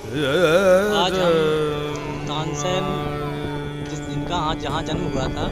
आज हम तानसेन जिनका आज जहाँ जन्म हुआ था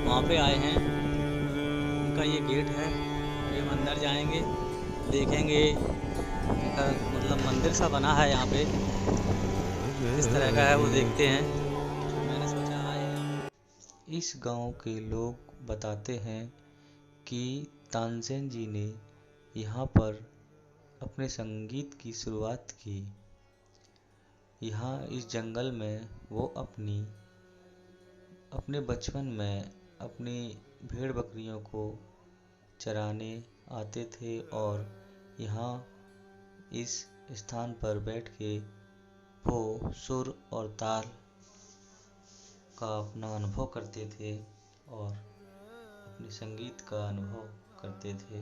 वहाँ पे आए हैं। उनका ये गेट है। ये हम अंदर जाएंगे, देखेंगे। उनका मतलब मंदिर सा बना है यहाँ पे, किस तरह का है वो देखते हैं। मैंने सोचा आए। इस गांव के लोग बताते हैं कि तानसेन जी ने यहाँ पर अपने संगीत की शुरुआत की। यहाँ इस जंगल में वो अपने बचपन में अपनी भेड़ बकरियों को चराने आते थे और यहाँ इस स्थान पर बैठ के वो सुर और ताल का अपना अनुभव करते थे और अपने संगीत का अनुभव करते थे।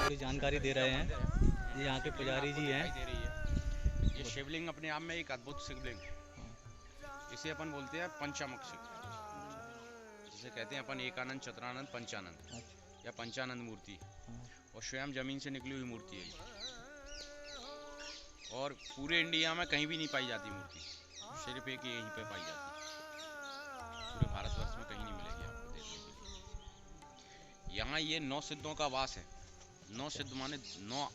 थोड़ी जानकारी दे रहे हैं। ये यहाँ के पुजारी जी हैं। दे रही है। ये शिवलिंग अपने आप में एक अद्भुत शिवलिंग है। इसे अपन बोलते हैं पंचामुख शिव, जिसे कहते हैं अपन एकानंद, चतुरानंद, पंचानंद या पंचानंद मूर्ति। और स्वयं जमीन से निकली हुई मूर्ति है ये। और पूरे इंडिया में कहीं भी नहीं पाई जाती मूर्ति, सिर्फ एक यहीं पे पाई जाती है। पूरे भारतवर्ष में कहीं नहीं मिलेगी आपको देखने के लिए। यहाँ ये 9 सिद्धों का वास है। 9 सिद्ध माने 9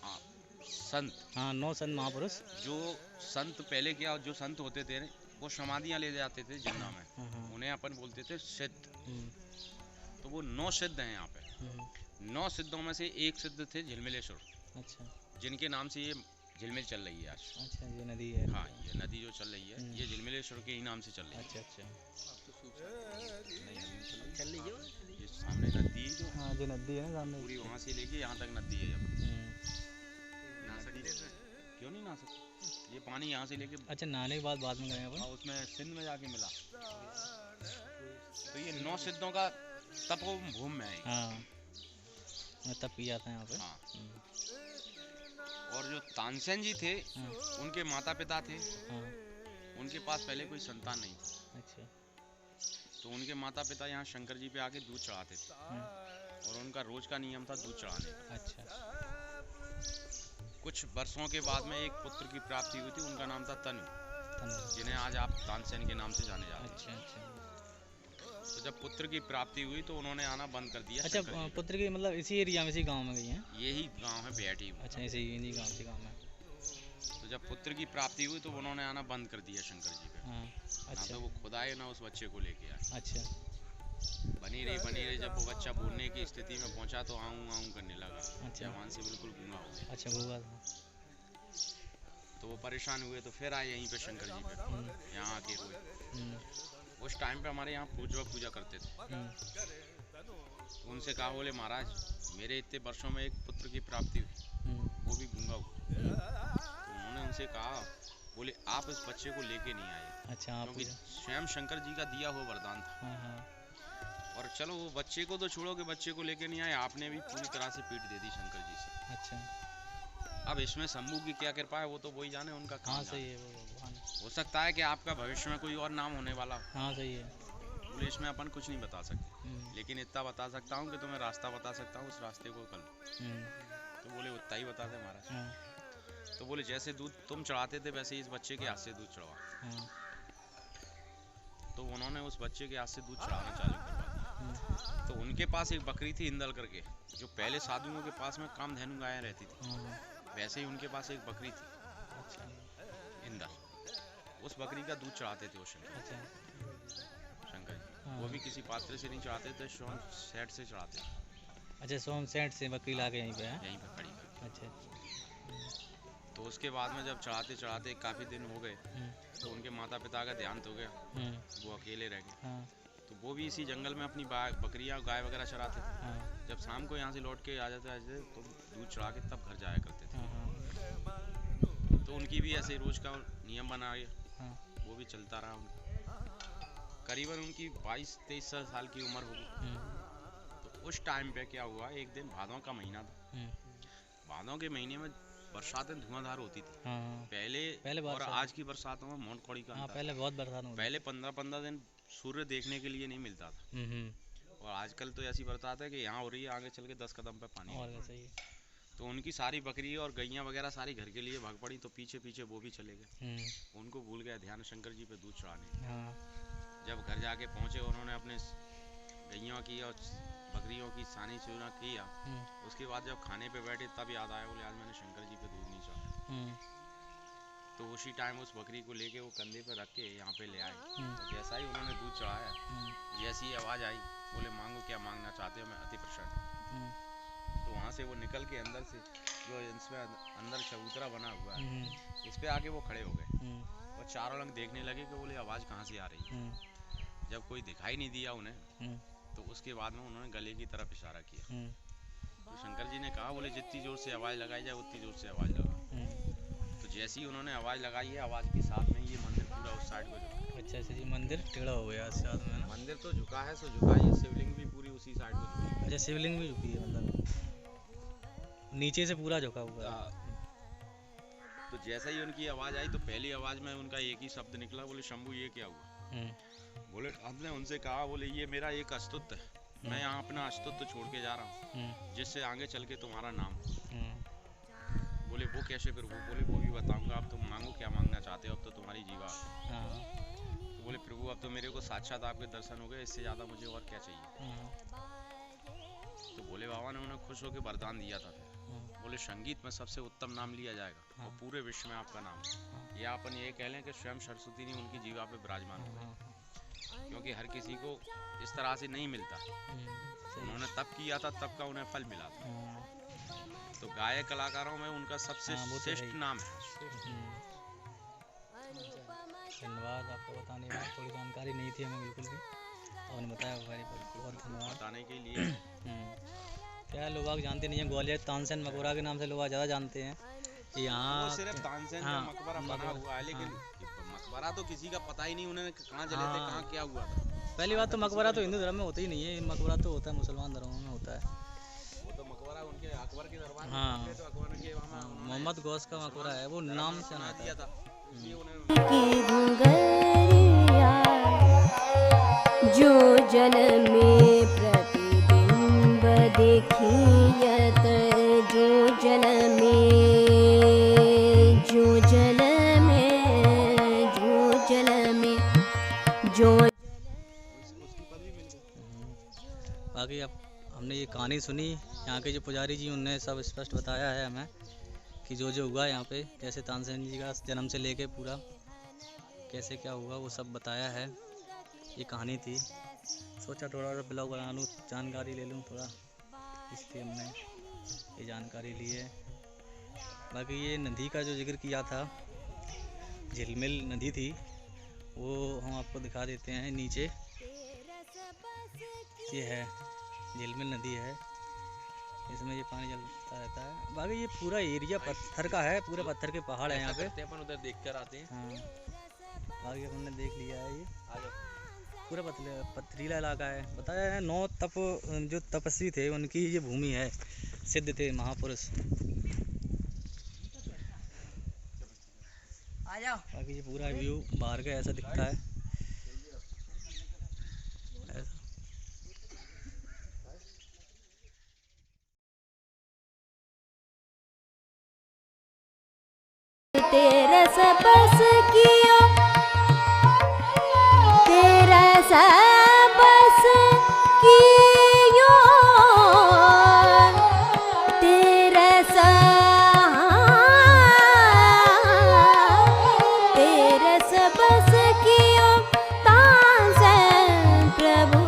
संत। हाँ, 9 संत महापुरुष। जो संत पहले क्या, जो संत होते थे वो समाधियाँ ले जाते थे जिन्ना में, उन्हें अपन बोलते थे सिद्ध। तो वो 9 सिद्ध हैं यहाँ पे। 9 सिद्धों में से एक सिद्ध थे झिलमिलेश्वर। अच्छा, जिनके नाम से ये झिलमिल चल रही है आज। अच्छा, ये नदी है। हाँ, ये नदी जो चल रही है ये झिलमिलेश्वर के ही नाम से चल रही है। अच्छा, अच्छा। नहीं चल रही है। ये सामने नदी जो, हाँ, जो नदी है ना सामने, पूरी वहाँ से लेके यहाँ तक नदी है। नहा सकते हैं? क्यों नहीं नहा सकते? ये पानी यहाँ से लेके, अच्छा, नहाने के बाद में गए अपन। हाँ, उसमें सिंध में जाके मिला। तो ये 9 सिद्धों का तपोभूमि है। हाँ, मैं तब पी जाता है यहाँ पे। हाँ। और जो तानसेन जी थे, उनके माता पिता थे। हाँ। उनके पास पहले कोई संतान नहीं थी। अच्छा। तो उनके माता पिता यहाँ शंकर जी पे आके दूध चढ़ाते थे। और उनका रोज का नियम था दूध चढ़ाने का। अच्छा। कुछ वर्षों के बाद में एक पुत्र की प्राप्ति हुई थी, उनका नाम था तनु, जिन्हें आज आप तानसेन के नाम से जाने जाते हैं। अच्छा, अच्छा। तो जब पुत्र की प्राप्ति हुई तो उन्होंने आना बंद कर दिया। अच्छा, पुत्र की मतलब इसी एरिया में, इसी गांव में गई हैं? यही गांव है बेहटी। अच्छा, इसी गांव में। तो जब पुत्र की प्राप्ति हुई तो उन्होंने आना बंद कर दिया शंकर जी पे। हाँ। अच्छा। ना तो वो खुद आए ना उस बच्चे को लेके आए। अच्छा। बनी रही। जब वो बच्चा बोलने की स्थिति में पहुंचा तो आऊँ आऊँ करने लगा। अच्छा। जवान से बिल्कुल गूंगा हो गया। अच्छा गूंगा था। तो वो परेशान हुए तो फिर आए यहीं पे शंकर जी पे, यहाँ आके रोए। उस टाइम पे हमारे यहाँ पूजा करते थे। तो उनसे कहा, बोले महाराज मेरे इतने वर्षों में एक पुत्र की प्राप्ति हुई, वो भी गूंगा हुआ। तो उन्होंने उनसे कहा, बोले आप इस बच्चे को लेके नहीं आए। अच्छा। क्योंकि स्वयं शंकर जी का दिया हुआ वरदान था। और चलो वो बच्चे को तो छोड़ो कि बच्चे को लेके नहीं आए, आपने भी पूरी तरह से पीठ दे दी शंकर जी से। अच्छा। अब इसमें शंभू की क्या कृपा है वो तो वही जाने, उनका काम सही है वो भगवान। हो सकता है कि आपका भविष्य में कोई और नाम होने वाला हो। सही है। बोले इसमें अपन कुछ नहीं बता सकते, लेकिन इतना बता सकता हूँ कि तुम्हें रास्ता बता सकता हूँ, उस रास्ते को कर लो। तो बोले उतना ही बता दे महाराज। तो बोले जैसे दूध तुम चढ़ाते थे वैसे ही इस बच्चे के हाथ से दूध चढ़वा। तो उन्होंने उस बच्चे के हाथ से दूध चढ़ाना चालू करवा दिया। तो उनके पास एक बकरी थी इंदल करके, जो पहले साधुओं के पास में कामधेनु गायें रहती थी, वैसे ही उनके पास एक बकरी थी इंदल। उस बकरी का दूध चढ़ाते थे वो शंकर जी। वो भी किसी पात्र से नहीं चढ़ाते थे, सोम सेठ से चढ़ाते थे। अच्छा, सोम सेठ से बकरी ला के यहीं पे खड़ी। अच्छा। तो उसके बाद में जब चढ़ाते काफ़ी दिन हो गए, तो उनके माता पिता का देहांत हो गया, वो अकेले रह गए। तो वो भी इसी जंगल में अपनी बकरियां गाय वगैरह चराते थे। जब शाम को यहाँ से लौट के आ जाते तो दूध चढ़ा के तब घर जाया करते थे। तो उनकी भी ऐसे रोज का नियम बना गया, वो भी चलता रहा उनका। करीबन उनकी 22-23 साल की उम्र होगी। तो उस टाइम पे क्या हुआ, एक दिन भादों का महीना था। भादों के महीने में बरसातें धुआंधार होती थी। पहले और आज की बरसातों में मोड़ कौड़ी का अंतर। पहले बहुत बरसात होती। पहले 15-15 दिन सूर्य देखने के लिए नहीं मिलता था। और आजकल तो ऐसी बरसात है कि यहाँ हो रही है, आगे चल के 10 कदम पे पानी और सही है। तो उनकी सारी बकरी और गैया वगैरह सारी घर के लिए भाग पड़ी। तो पीछे पीछे वो भी चले गए। उनको भूल गया ध्यान शंकर जी पे दूध चढ़ाने। जब घर जाके पहुंचे, उन्होंने अपने गैयों की और बकरियों की सानी चूना किया। उसके बाद जब खाने पे बैठे तब याद आया, बोले आज मैंने शंकर जी पे दूध नहीं चढ़ाया। तो उसी टाइम उस बकरी को लेके वो कंधे पे रख के यहाँ पे ले आए। तो जैसा ही उन्होंने दूध चढ़ाया, जैसी आवाज़ आई, बोले मांगो क्या मांगना चाहते हो, मैं अति प्रसन्न। तो वहाँ से वो निकल के अंदर से जो इसमें अंदर चबूतरा बना हुआ है, इस पे आके वो खड़े हो गए और चारों रंग देखने लगे कि बोले आवाज़ कहाँ से आ रही है। जब कोई दिखाई नहीं दिया उन्हें, तो उसके बाद में उन्होंने गले की तरफ इशारा किया। तो शंकर जी ने कहा, बोले जितनी जोर से आवाज़ लगाई जाए उतनी जोर से आवाज़ लगा। तो जैसी उन्होंने आवाज़ लगाई है, आवाज़ के साथ में ये मंदिर पूरा उस साइड को झुका। अच्छा जी, मंदिर टेढ़ा हो गया साथ में ना? मंदिर तो झुका है, सो झुका है। शिवलिंग भी पूरी उसी साइड को झुकी। अच्छा, शिवलिंग भी झुकी है, मतलब नीचे से पूरा झुका हुआ है। तो जैसा ही उनकी आवाज़ आई, तो पहली आवाज़ में उनका एक ही शब्द निकला, बोले शंभू ये क्या हुआ। बोले हमने उनसे कहा, बोले ये मेरा एक अस्तित्व है, मैं यहाँ अपना अस्तित्व छोड़ के जा रहा हूँ, जिससे आगे चल के तुम्हारा नाम। बोले वो कैसे फिर? वो बोले वो भी बताऊंगा, अब तुम मांगो क्या मांगना चाहते हो, अब तो तुम्हारी जीवा। तो बोले प्रभु अब तो मेरे को साक्षात आपके दर्शन हो गए, इससे ज़्यादा मुझे और क्या चाहिए। तो भोले बाबा ने उन्हें खुश होकर वरदान दिया था। बोले संगीत में सबसे उत्तम नाम लिया जाएगा और पूरे विश्व में आपका नाम। या अपन ये कह लें कि स्वयं सरस्वती ने उनकी जीवा पे विराजमान हो गई, क्योंकि हर किसी को इस तरह से नहीं मिलता। उन्होंने तब किया था, तब का उन्हें फल मिला था। तो गायक कलाकारों में उनका सबसे श्रेष्ठ नाम है। धन्यवाद आपको बताने में, थोड़ी जानकारी नहीं थी हमें बिल्कुल भी, आपने बताया बहुत धन्यवाद बताने के लिए। क्या लोग जानते नहीं हैं, ग्वालियर तानसेन मकबरा के नाम से लोग ज़्यादा जानते हैं। यहाँ सिर्फ तानसेन का मकबरा बना हुआ है, लेकिन मकबरा तो किसी का पता ही नहीं, उन्होंने कहाँ जले थे, कहाँ क्या हुआ था। पहली बात तो मकबरा तो हिंदू धर्म में होता ही नहीं है, मकबरा तो होता है मुसलमान धर्मों में होता है। वो तो मकबरा उनके अकबर के दरबार में, तो अकबर के मोहम्मद गौस का मकबरा है, वो नाम से बना दिया था। जो जल में प्रतिबिंब देखियत, जो जल में, जो जल में, जो जल में, जो। बाकी अब हमने ये कहानी सुनी, यहाँ के जो पुजारी जी उनने सब स्पष्ट बताया है हमें कि जो हुआ यहाँ पे, कैसे तानसेन जी का जन्म से लेके पूरा कैसे क्या हुआ वो सब बताया है। ये कहानी थी। सोचा थोड़ा सा ब्लॉग बना लूँ, जानकारी ले लूँ थोड़ा, इसलिए हमने ये जानकारी ली है। बाकी ये नदी का जो जिक्र किया था, झिलमिल नदी थी, वो हम आपको दिखा देते हैं। नीचे ये है झिलमिल नदी है, इसमें ये पानी चलता रहता है। बाकी ये पूरा एरिया पत्थर का है, पूरे पत्थर के पहाड़ है यहाँ पे। अपन उधर देख कर आते हैं। हाँ, बाकी हमने देख लिया है। ये पूरा पथरीला इलाका है। बताया है 9 जो तपस्वी थे उनकी ये भूमि है, सिद्ध थे महापुरुष। बाकी ये पूरा व्यू बाहर का ऐसा दिखता है। तेरा सब बस कियो, तेरा सब बस कियो, तेरा सब बस कियो तान प्रभु।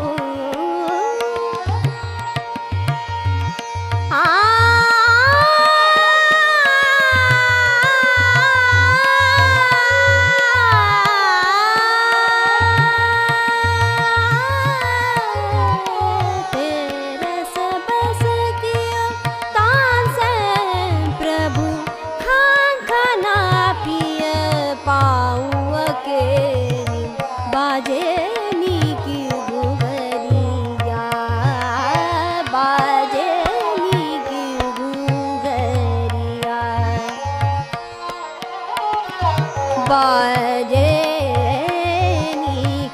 बाजेनी की घुंघरिया, बाजेनी की घुंघरिया, बाजेनी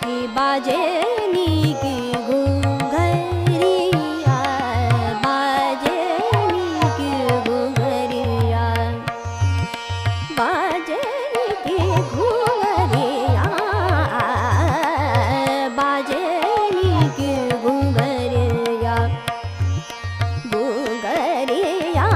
की घुंघरिया, बाजेनी की घुंघरिया, घुंघरिया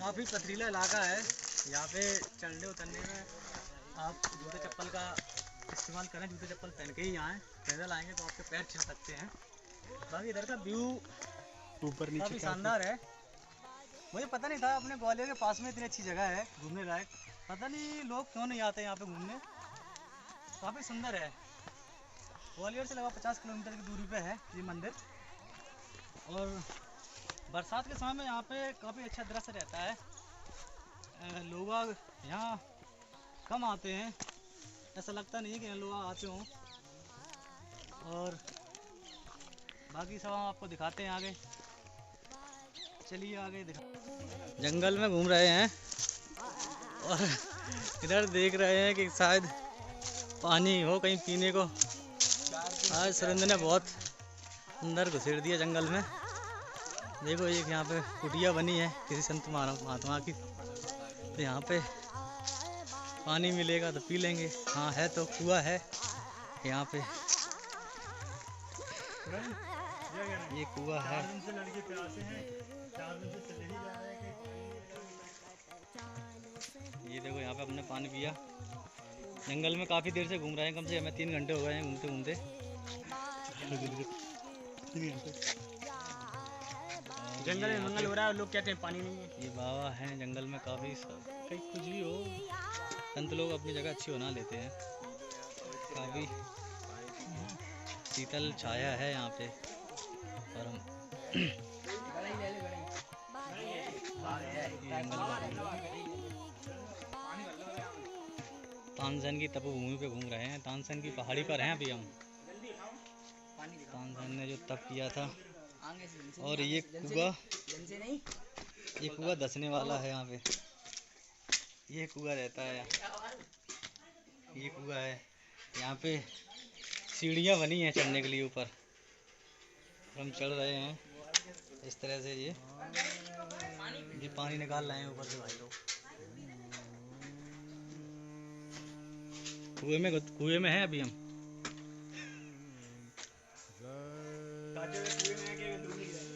काफ़ी पथरीला इलाका है। यहाँ पे चढ़ने उतरने में आप जूते चप्पल का इस्तेमाल करें, जूते चप्पल पहन के ही आएँ। पैदल आएंगे तो आपके पैर छिल सकते हैं। बाकी इधर का व्यू ऊपर नीचे काफ़ी शानदार है। मुझे पता नहीं था अपने ग्वालियर के पास में इतनी अच्छी जगह है घूमने लायक। पता नहीं लोग क्यों नहीं आते यहाँ पे घूमने। काफ़ी सुंदर है। ग्वालियर से लगभग 50 किलोमीटर की दूरी पे है ये मंदिर। और बरसात के समय में यहाँ पे काफ़ी अच्छा दृश्य रहता है। लोग यहाँ कम आते हैं, ऐसा लगता नहीं है कि लोग आते हों। और बाकी सब हम आपको दिखाते हैं आगे। चलिए आगे दिखा। जंगल में घूम रहे हैं और इधर देख रहे हैं कि शायद पानी हो कहीं पीने को। आज सुरेंद्र ने बहुत अंदर घुसेड़ दिया जंगल में। देखो एक यहाँ पे कुटिया बनी है किसी संत महात्मा की, तो यहाँ पे पानी मिलेगा तो पी लेंगे। हाँ है तो कुआं है यहाँ पे, ये कुआं है। ये देखो यहाँ पे हमने पानी पिया। जंगल में काफ़ी देर से घूम रहे हैं, कम से कम 3 घंटे हो गए हैं घूमते घूमते। जंगल में मंगल हो रहा है, लोग कहते हैं पानी नहीं है। ये बाबा हैं जंगल में काफ़ी कहीं कुछ भी हो, संत लोग अपनी जगह अच्छी बना लेते हैं। काफ़ी शीतल छाया है यहाँ पे। और हम तानसेन की तपोभूमि पे घूम रहे हैं। तानसेन की पहाड़ी पर हैं अभी हम। तानसेन ने जो तप किया था। और ये कुआं धंसने वाला है यहाँ पे। ये कुआं रहता है। ये कुआं है, यहाँ पे सीढ़ियाँ बनी हैं चढ़ने के लिए ऊपर। हम चढ़ रहे हैं इस तरह से। ये पानी निकाल रहे हैं ऊपर से भाई लोग। कुएं में है अभी हम। काजे में कुएं में है कि दूर ही है?